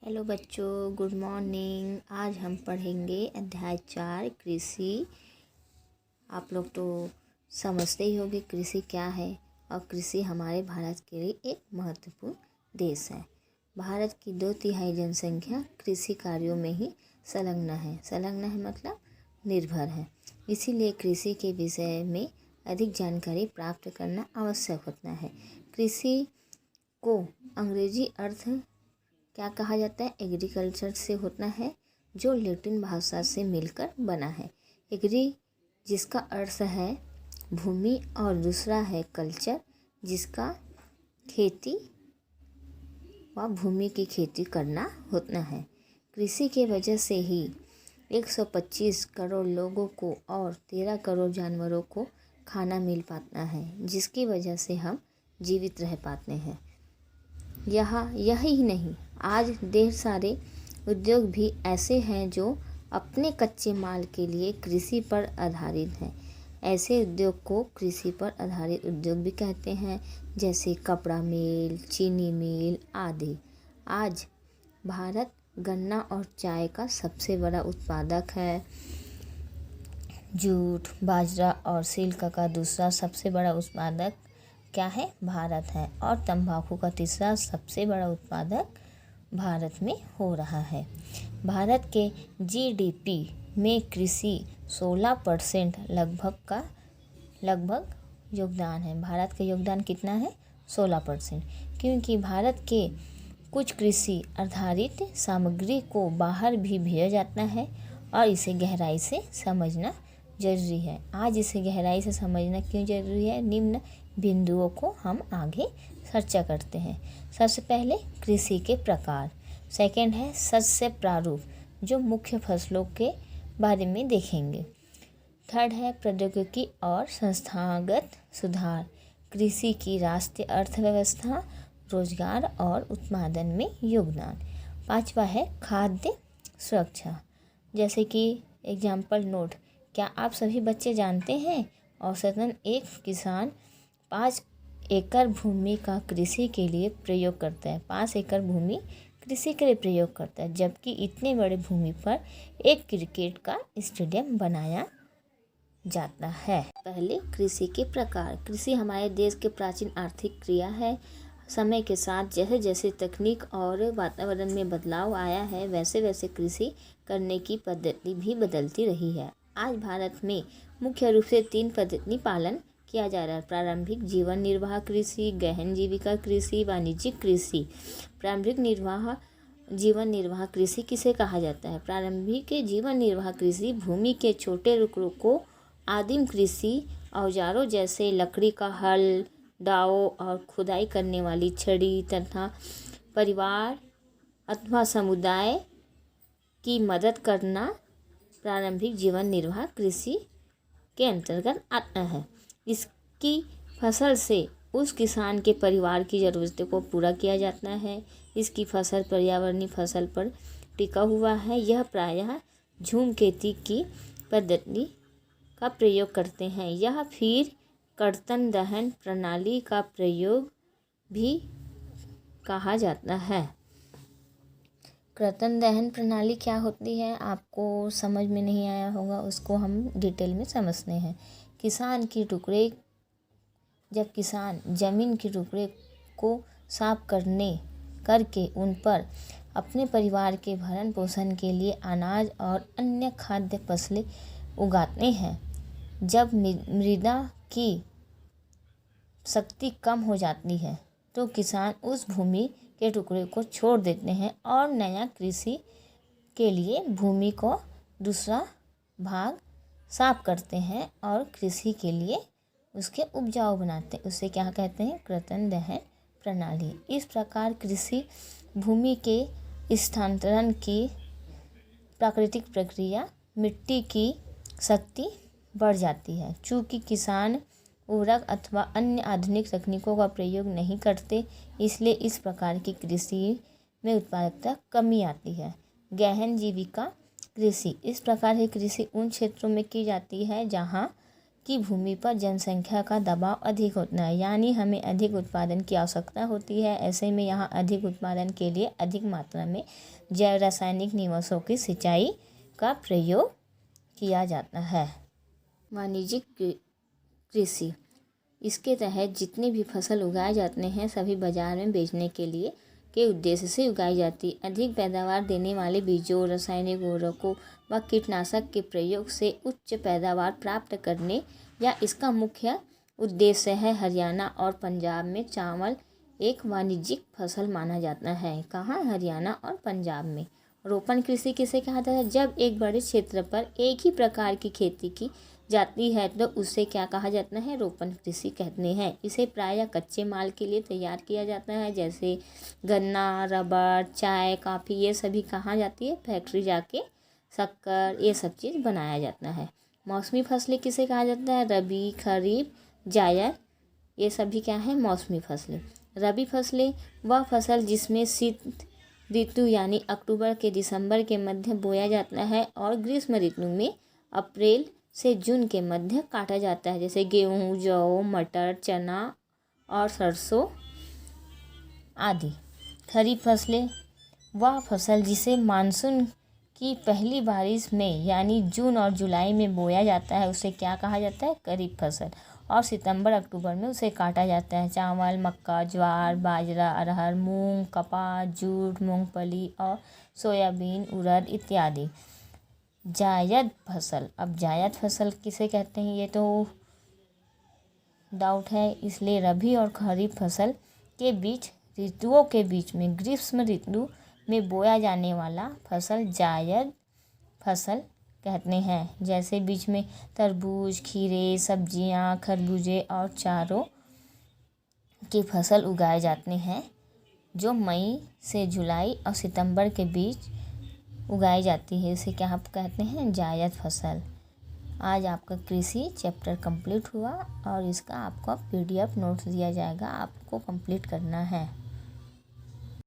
Hello बच्चों, good morning. आज हम पढ़ेंगे अध्याय 4 कृषि। आप लोग तो समझते ही होंगे कृषि क्या है। और कृषि हमारे भारत के लिए एक महत्वपूर्ण देश है। भारत की 2/3 जनसंख्या कृषि कार्यों में ही संलग्न है। संलग्न है मतलब निर्भर है। इसीलिए कृषि के विषय में अधिक जानकारी प्राप्त करना आवश्यक होता है। कृषि को अंग्रेजी अर्थ क्या कहा जाता है? एग्रीकल्चर से होता है, जो लैटिन भाषा से मिलकर बना है। एग्री जिसका अर्थ है भूमि और दूसरा है कल्चर जिसका खेती व भूमि की खेती करना होता है। कृषि के वजह से ही 125 करोड़ लोगों को और 13 करोड़ जानवरों को खाना मिल पाता है, जिसकी वजह से हम जीवित रह पाते हैं। यही नहीं, आज ढेर सारे उद्योग भी ऐसे हैं जो अपने कच्चे माल के लिए कृषि पर आधारित हैं। ऐसे उद्योग को कृषि पर आधारित उद्योग भी कहते हैं, जैसे कपड़ा मिल, चीनी मिल आदि। आज भारत गन्ना और चाय का सबसे बड़ा उत्पादक है। जूट, बाजरा और सिल्क का दूसरा सबसे बड़ा उत्पादक क्या है? भारत है। और तंबाकू का तीसरा सबसे बड़ा उत्पादक भारत में हो रहा है। भारत के जीडीपी में कृषि 16% लगभग योगदान है। भारत का योगदान कितना है? 16%। क्योंकि भारत के कुछ कृषि आधारित सामग्री को बाहर भी भेजा जाता है और इसे गहराई से समझना जरूरी है। आज इसे गहराई से समझना क्यों जरूरी है? निम्न बिंदुओं को हम आगे चर्चा करते हैं। सबसे पहले कृषि के प्रकार, सेकंड है शस्य प्रारूप, जो मुख्य फसलों के बारे में देखेंगे। थर्ड है प्रौद्योगिकी और संस्थागत सुधार, कृषि की राष्ट्रीय अर्थव्यवस्था, रोजगार और उत्पादन में योगदान। पांचवा है खाद्य सुरक्षा, जैसे कि एग्जाम्पल नोट। क्या आप सभी बच्चे जानते हैं औसतन एक किसान 5 एकड़ भूमि का कृषि के लिए प्रयोग करता है। 5 एकड़ भूमि कृषि के लिए प्रयोग करता है, जबकि इतने बड़े भूमि पर एक क्रिकेट का स्टेडियम बनाया जाता है। पहले कृषि के प्रकार। कृषि हमारे देश के प्राचीन आर्थिक क्रिया है। समय के साथ जैसे जैसे तकनीक और वातावरण में बदलाव आया है, वैसे वैसे कृषि करने की पद्धति भी बदलती रही है। आज भारत में मुख्य रूप से 3 पद्धति पालन किया जा रहा है: प्रारंभिक जीवन निर्वाह कृषि, गहन जीविका कृषि, वाणिज्यिक कृषि। प्रारंभिक जीवन निर्वाह कृषि किसे कहा जाता है? प्रारंभिक जीवन निर्वाह कृषि भूमि के छोटे टुकड़ों को आदिम कृषि औजारों जैसे लकड़ी का हल, दाव और खुदाई करने वाली छड़ी तथा परिवार अथवा समुदाय की मदद करना प्रारंभिक जीवन निर्वाह कृषि के अंतर्गत आता है। इसकी फसल से उस किसान के परिवार की ज़रूरतों को पूरा किया जाता है। इसकी फसल पर्यावरणीय फसल पर टिका हुआ है। यह प्रायः झूम खेती की पद्धति का प्रयोग करते हैं। यह फिर कर्तन दहन प्रणाली का प्रयोग भी कहा जाता है। कर्तन दहन प्रणाली क्या होती है? आपको समझ में नहीं आया होगा, उसको हम डिटेल में समझते हैं। जब किसान जमीन के टुकड़े को साफ करके उन पर अपने परिवार के भरण पोषण के लिए अनाज और अन्य खाद्य फसलें उगाते हैं। जब मृदा की शक्ति कम हो जाती है तो किसान उस भूमि के टुकड़े को छोड़ देते हैं और नया कृषि के लिए भूमि को दूसरा भाग साफ करते हैं और कृषि के लिए उसके उपजाऊ बनाते हैं। उसे क्या कहते हैं? कर्तन दहन प्रणाली। इस प्रकार कृषि भूमि के स्थानांतरण की प्राकृतिक प्रक्रिया मिट्टी की शक्ति बढ़ जाती है। चूँकि किसान उर्वरक अथवा अन्य आधुनिक तकनीकों का प्रयोग नहीं करते, इसलिए इस प्रकार की कृषि में उत्पादकता कमी आती है। गहन जीविका कृषि। इस प्रकार की कृषि उन क्षेत्रों में की जाती है जहाँ की भूमि पर जनसंख्या का दबाव अधिक होता है, यानी हमें अधिक उत्पादन की आवश्यकता होती है। ऐसे में यहाँ अधिक उत्पादन के लिए अधिक मात्रा में जैव रासायनिक निवेशों की सिंचाई का प्रयोग किया जाता है। वाणिज्यिक कृषि, इसके तहत जितने भी फसल उगाए जाते हैं सभी बाजार में बेचने के उद्देश्य से उगाई जाती है। अधिक पैदावार देने वाले बीजों, रासायनिक उर्वरकों व कीटनाशक के प्रयोग से उच्च पैदावार प्राप्त करने या इसका मुख्य उद्देश्य है। हरियाणा और पंजाब में चावल एक वाणिज्यिक फसल माना जाता है। कहाँ? हरियाणा और पंजाब में। रोपण कृषि किसे कहा जाता है? जब एक बड़े क्षेत्र पर एक ही प्रकार की खेती की जाती है तो उसे क्या कहा जाता है? रोपण कृषि कहते हैं। इसे प्रायः कच्चे माल के लिए तैयार किया जाता है, जैसे गन्ना, रबर, चाय, कॉफ़ी, ये सभी कहाँ जाती है? फैक्ट्री जाके शक्कर, ये सब चीज़ बनाया जाता है। मौसमी फसलें किसे कहा जाता है? रबी, खरीफ, जायद, ये सभी क्या है? मौसमी फसलें। रबी फसलें वह फसल जिसमें शीत ऋतु यानी अक्टूबर के दिसंबर के मध्य बोया जाता है और ग्रीष्म ऋतु में अप्रैल से जून के मध्य काटा जाता है, जैसे गेहूँ, जौ, मटर, चना और सरसों आदि। खरीफ फसलें वह फसल जिसे मानसून की पहली बारिश में यानी जून और जुलाई में बोया जाता है, उसे क्या कहा जाता है? खरीफ फसल। और सितंबर अक्टूबर में उसे काटा जाता है। चावल, मक्का, ज्वार, बाजरा, अरहर, मूंग, कपास, जूट, मूंगफली और सोयाबीन, उड़द इत्यादि। जायद फसल, अब जायद फसल किसे कहते हैं ये तो डाउट है, इसलिए रबी और खरीफ फसल के बीच ऋतुओं के बीच में ग्रीष्म ऋतु में बोया जाने वाला फसल जायद फसल कहते हैं। जैसे बीच में तरबूज, खीरे, सब्जियां, खरबूजे और चारों की फसल उगाए जाते हैं, जो मई से जुलाई और सितंबर के बीच उगाई जाती है। इसे क्या आप कहते हैं? जायद फसल। आज आपका कृषि चैप्टर कंप्लीट हुआ और इसका आपको PDF नोट्स दिया जाएगा, आपको कंप्लीट करना है।